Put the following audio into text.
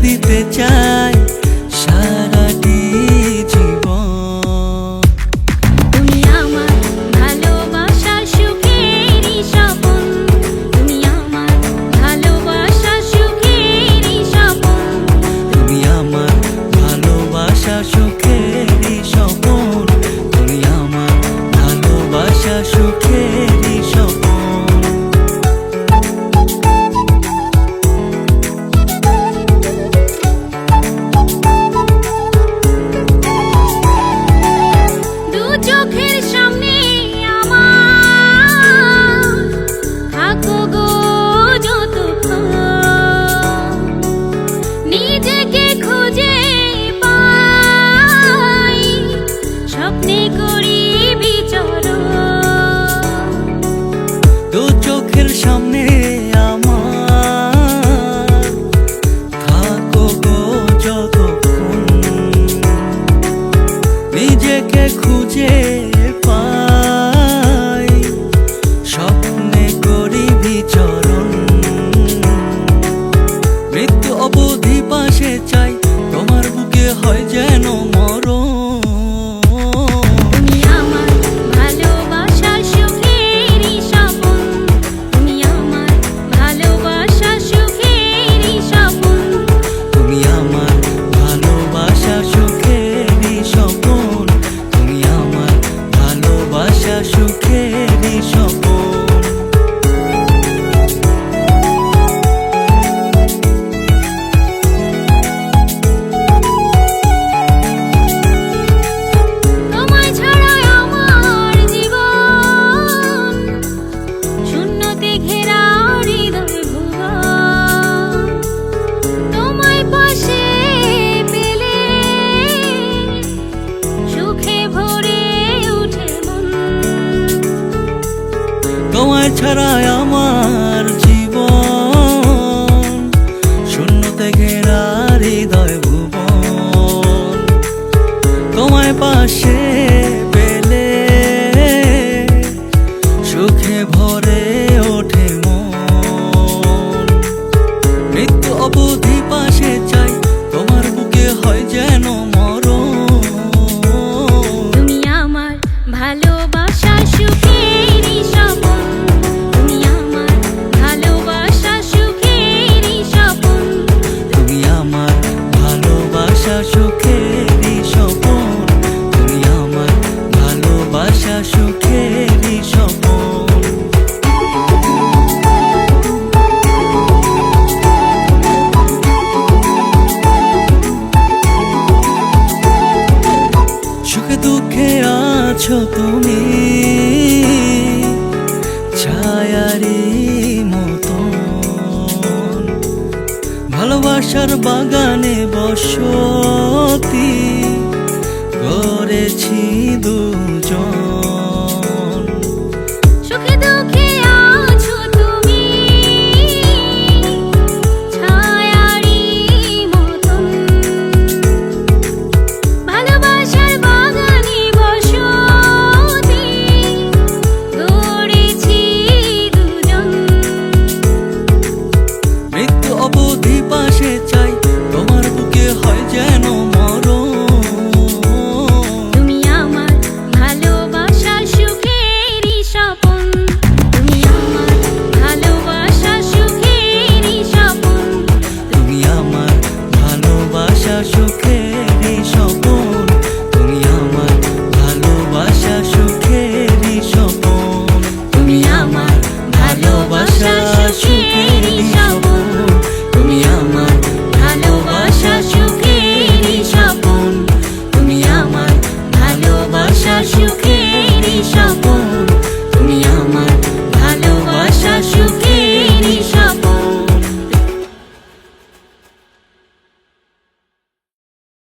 দিতে চাই সারাটি জীবন। তুমি আমার ভালোবাসার সুখেরই স্বপন, তুমি আমার ভালোবাসার সুখেরই স্বপন, তুমি আমার ভালোবাসার সুখেরই স্বপন, তুমি আমার ভালোবাসার সুখেরই স্বপন। দু চোখের সামনে আমার থাকো গো যতক্ষণ, নিজেকে খুঁজে পাই স্বপ্নে করি বিচরণ। দু চোখের সামনে আমার থাকো গো যতক্ষণ, নিজেকে খুঁজে পাই স্বপ্নে করি বিচরণ। মৃত্যু অবধি পাশে চাই, তোমার বুকে হয় যেন মরণ। তুমি আমার ভালোবাসার সুখেরই স্বপন, তুমি আমার ভালোবাসার সুখেরই স্বপন, তুমি আমার ভালোবাসার সুখেরই স্বপন, তুমি আমার ভালোবাসার সুখেরই স্বপন। তোমায় ছাড়া আমার জীবন শূন্যতে ঘেরা হৃদয় ভুবন। তোমায় পাশে পেলে সুখে ভরে উঠে মন। তোমায় ছাড়া আমার জীবন শূন্যতে ঘেরা হৃদয় ভুবন। তোমায় পাশে পেলে সুখে ভরে ওঠে মন। মৃত্যু অবধি পাশে চাই, তোমার বুকে হয় যেন মরণ। তুমি আমার ভালোবাসার সুখেরই স্বপন, তুমি আমার ভালোবাসার সুখেরই স্বপন, তুমি আমার ভালোবাসার সুখেরই স্বপন, তুমি আমার ভালোবাসার সুখেরই স্বপন। সুখে দুঃখে আছো তুমি ছায়ারি মতন, ভালোবাসার বাগানে বসতি করেছি দু